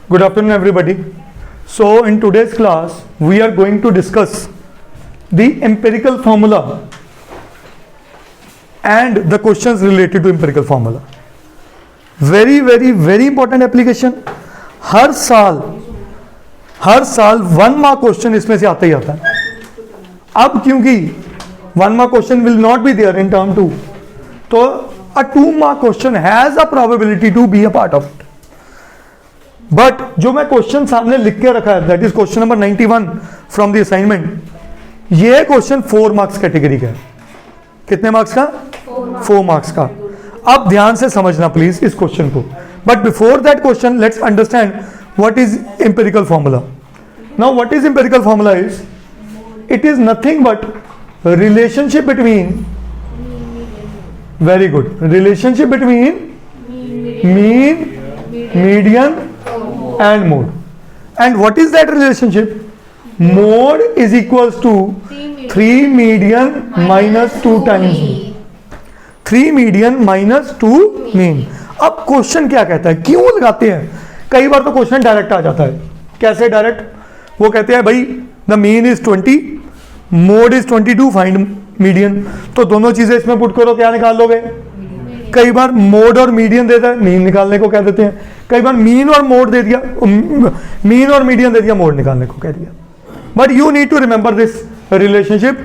Good afternoon, everybody. So, in today's class, we are going to discuss the empirical formula and the questions related to empirical formula. Very, very, very important application. हर साल 1 mark question इसमें से आता ही आता है. अब क्योंकि 1 mark question will not be there in term 2, तो a 2 mark question has a probability to be a part of it. But जो मैं क्वेश्चन सामने लिख के रखा है, that is question number 91 from the assignment, ये क्वेश्चन 4 मार्क्स कैटेगरी का है. कितने मार्क्स का? 4 मार्क्स का. अब ध्यान से समझना प्लीज इस क्वेश्चन को. But before that question let's understand what is empirical formula. Now what is empirical formula is, it is nothing but relationship between, very good, relationship between mean, median and mode. And what is that relationship? Mode is equals to 3 median minus 2 times mean. 3 median minus 2 mean. अब question क्या कहता है, क्यों लगाते हैं? कई बार तो question direct आ जाता है. कैसे डायरेक्ट? वो कहते हैं भाई the mean is 20, mode is 22, find median. तो दोनों चीजें इसमें पुट करो, क्या निकाल लोगे? कई बार मोड और मीडियन देता है, मीन निकालने को कह देते हैं. कई बार मीन और मोड दे दिया, मीन और मीडियन दे दिया, मोड निकालने को कह दिया. But you need to remember this relationship.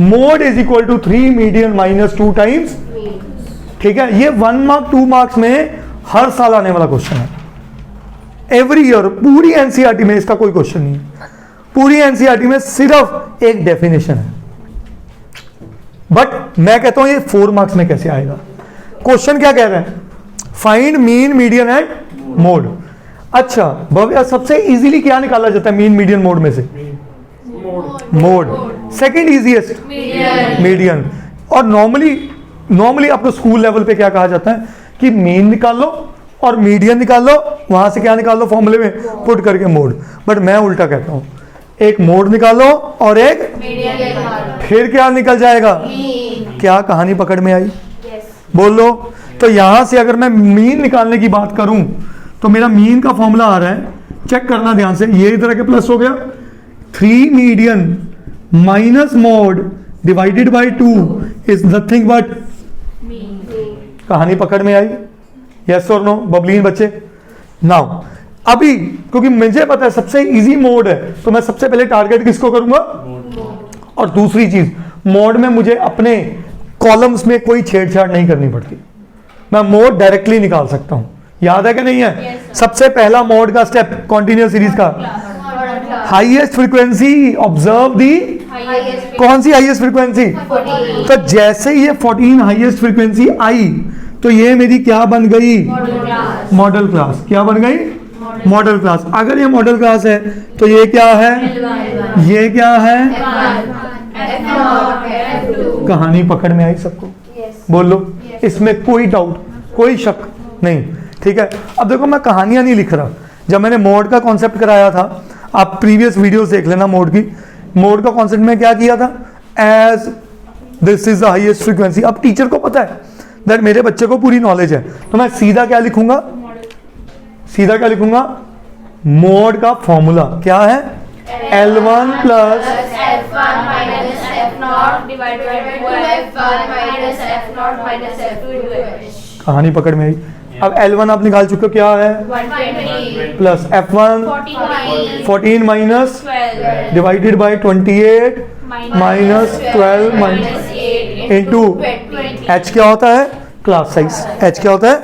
Mode is equal to 3 median minus 2 times. ठीक है, ये 1 मार्क 2 मार्क्स में हर साल आने वाला क्वेश्चन है. Every year. पूरी एनसीईआरटी में इसका कोई क्वेश्चन नहीं है. पूरी एनसीईआरटी में सिर्फ एक डेफिनेशन है. बट मैं कहता हूं ये 4 मार्क्स में कैसे आएगा. क्वेश्चन क्या कह रहे हैं? Find mean, median and mode. अच्छा भव्या, सबसे इजीली क्या निकाला जाता है मीन, मीडियन, मोड में से? मोड. Second easiest median. और नॉर्मली आपको स्कूल लेवल पे क्या कहा जाता है कि मीन निकाल लो और मीडियन निकाल लो, वहां से क्या निकाल लो फॉर्मूले में पुट करके मोड. बट मैं उल्टा कहता हूं, एक मोड निकालो और एक मीडियन, फिर क्या निकल जाएगा? क्या कहानी पकड़ में आई? बोलो. तो यहां से अगर मैं मीन निकालने की बात करूं तो मेरा मीन का फॉर्मूला आ रहा है, चेक करना ध्यान से, ये इधर के प्लस हो गया, 3 median minus mode divided by 2 is nothing but. कहानी पकड़ में आई? यस और नो बबलीन बच्चे? नाउ अभी क्योंकि मुझे पता है सबसे इजी मोड है, तो मैं सबसे पहले टारगेट किसको करूंगा? और दूसरी चीज, मोड में मुझे अपने कॉलम्स में कोई छेड़छाड़ नहीं करनी पड़ती. मैं मोड डायरेक्टली निकाल सकता हूं. याद है कि नहीं है? yes, सबसे पहला मोड का स्टेप कॉन्टिन्यूअस सीरीज का, हाईएस्ट फ्रीक्वेंसी. ऑब्जर्व दी, कौन सी हाईएस्ट फ्रीक्वेंसी? तो जैसे ये 14 हाईएस्ट फ्रीक्वेंसी आई तो ये मेरी क्या बन गई? Model class. क्या बन गई? Model class. अगर ये मॉडल क्लास है तो ये क्या है? ये क्या है? कहानी पकड़ में आई सबको? बोलो. इसमें कोई डाउट, कोई शक नहीं. ठीक है, अब देखो मैं कहानियां नहीं लिख रहा. जब मैंने मोड का कॉन्सेप्ट कराया था, आप प्रीवियस वीडियोस देख लेना मोड की. मोड का कॉन्सेप्ट में क्या किया था? As this is the highest frequency. अब टीचर को पता है दैट मेरे बच्चे को पूरी नॉलेज है, तो मैं सीधा क्या लिखूंगा? सीधा क्या लिखूंगा? मोड का फॉर्मूला क्या है? L1 plus F1 minus F0 divided by 2F1 minus F0 minus F2. कहानी पकड़ में आई. अब L1 आप निकाल चुके हो, क्या है? 120 plus F1 14 minus divided by 28 minus 12 minus into H क्या होता है? Class size. H क्या होता है?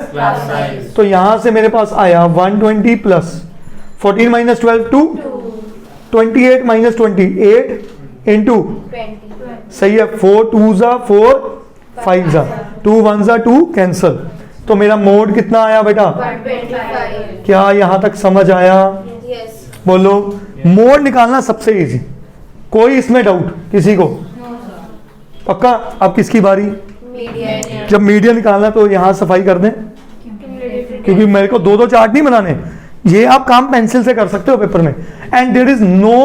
तो यहां से मेरे पास आया 120 plus 14 minus 12 to 28 minus 28 into, सही है, 4 2 जा 4 5 जा 2 1 जा 2 कैंसल. तो मेरा मोड कितना आया बेटा? 125. क्या यहां तक समझ आया? Yes. बोलो. मोड निकालना सबसे इजी, कोई इसमें डाउट किसी को? पक्का. अब किसकी बारी? Median. जब मीडियन निकालना तो यहां सफाई कर दें, क्योंकि मेरे को 2-2 चार्ट नहीं बनाने. ये आप काम पेंसिल से कर सकते हो पेपर में. And there is no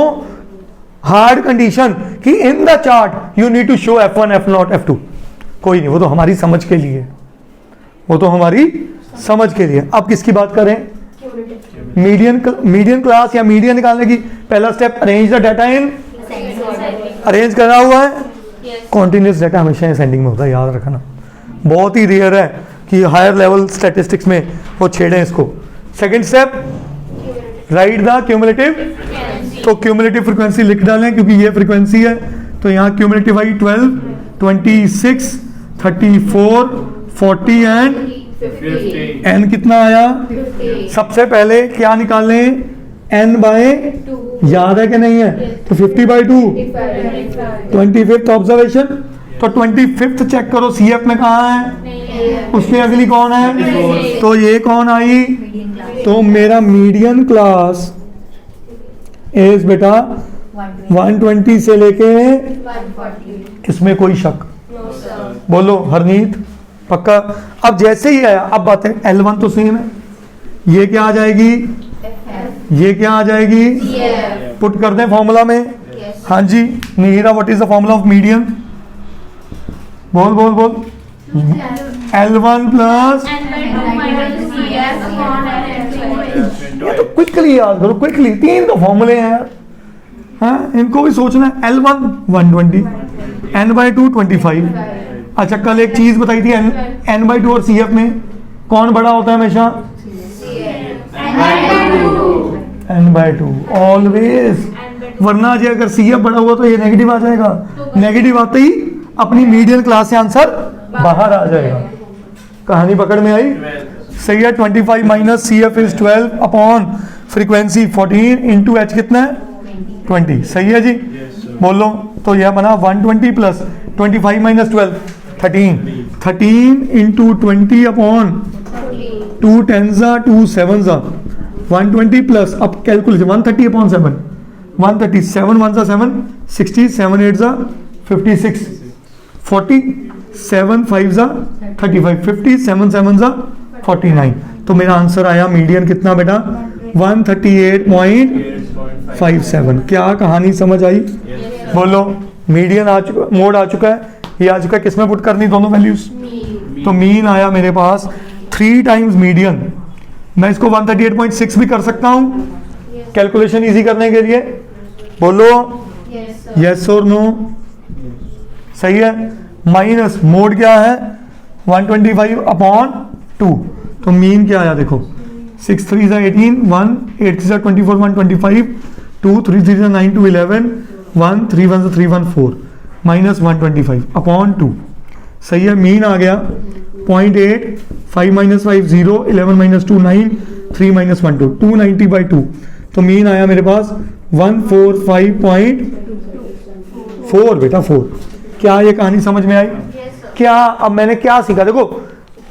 hard condition कि in the chart you need to show F1 F0 F2. कोई नहीं, वो तो हमारी समझ के लिए, वो तो हमारी समझ के लिए। अब किसकी बात करें? मीडियन क्लास या मीडियन निकालने की पहला step arrange the data in, arrange करना हुआ है। कॉन्टिन्यूस डाटा हमेशा असेंडिंग में होता है, याद रखना। बहुत ही रेयर है कि हायर लेवल स्टैटिस्टिक्स में वो छेड़ें इसको। Second step right the cumulative, तो क्यूमुलेटिव फ्रीक्वेंसी लिख डालें क्योंकि ये फ्रीक्वेंसी है। तो यहाँ क्यूमुलेटिव आई 12, 26, 34, 40 एंड 50, एन कितना आया? 50, सबसे पहले क्या निकालें? एन बाय, 2, याद है कि नहीं है? तो 50/2, 25, 25th ऑब्जर्वेशन। तो 25th चेक करो सीएफ में कहाँ है, उसमें अगली कौन है? तो ये कौन आई? तो मेरा मीडियन क्लास इज बेटा 120 से लेके, 140, इसमें कोई शक? no sir, बोलो हरनीत, पक्का? अब जैसे ही आया, अब बात है L1 तो सेम है, ये क्या आ जाएगी? FF, ये क्या आ जाएगी? CF, पुट कर दें फॉर्मूला में। yes, हाँ जी Neera, what is the formula of median? बोल बोल बोल। L1 प्लस, ये तो क्विकली याद करो, क्विकली, 3 तो फॉर्मूले हैं यार, हाँ इनको भी सोचना है। L1 120, N/2 25। अच्छा कल एक चीज बताई थी, N/2 और CF में कौन बड़ा होता है हमेशा? N/2 ऑलवेज, वरना जो अगर CF बड़ा हुआ तो ये नेगेटिव आ जाएगा, नेगेटिव आते ही अपनी मीडियन क्लास से आंसर बाहर आ जाएगा। कहानी पकड़ में आई? सही है। 25 minus CF is 12 upon frequency 14 into H कितना है? 20। सही है जी, बोलो। तो यह बना 120 plus 25 minus 12 13 into 20 upon 2 10 2 7 120 plus, अब कैलकुलेशन 130 अपॉन 7, 130 7 1 7 60 7 8 56 40 7 5 35 50 7 7 49। तो मेरा आंसर आया मीडियन कितना बेटा? 138.57। क्या कहानी समझ आई? बोलो। मीडियन आ चुका, मोड आ चुका है, ये आ चुका है। किसमें पुट करनी दोनों वैल्यूज? तो मीन आया मेरे पास 3 टाइम्स मीडियन। मैं इसको 138.6 भी कर सकता हूँ कैलकुलेशन इजी करने के लिए। बोलो यस और नो। सही है। माइनस मोड क्या है? 125 अपॉन 2। तो मीन क्या आया देखो, 6 3 18, 1 8 3 24, 125, 2 3 3 9 2 11, 1 3 1 3 1 4 माइनस 125 अपॉन 2। सही है। मीन आ गया 0.8, 5 माइनस 5 0, 11 माइनस 2 9, 3 माइनस 1 2, 290/2। तो मीन आया मेरे पास 145.4 बेटा 4। क्या ये कहानी समझ में आई? क्या अब मैंने क्या सीखा? देखो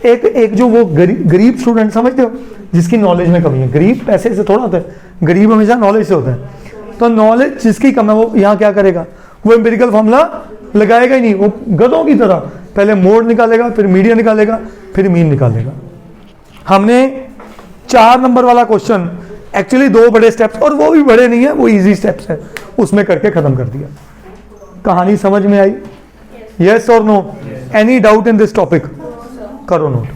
एक जो वो गरीब स्टूडेंट समझते हो जिसकी नॉलेज में कमी है, गरीब पैसे से थोड़ा होता है, गरीब हमेशा नॉलेज से होता है। तो नॉलेज जिसकी कम है वो यहाँ क्या करेगा? वो एम्पिरिकल फॉर्मूला लगाएगा ही नहीं, वो गधों की तरह पहले मोड निकालेगा, फिर मीडियन निकालेगा, फिर मीन निकालेगा। हमने 4 नंबर वाला क्वेश्चन एक्चुअली 2 बड़े स्टेप्स, और वो भी बड़े नहीं है, वो इजी स्टेप्स है, उसमें करके खत्म कर दिया। कहानी समझ में आई? यस और no? Any doubt in this topic? करो नोट।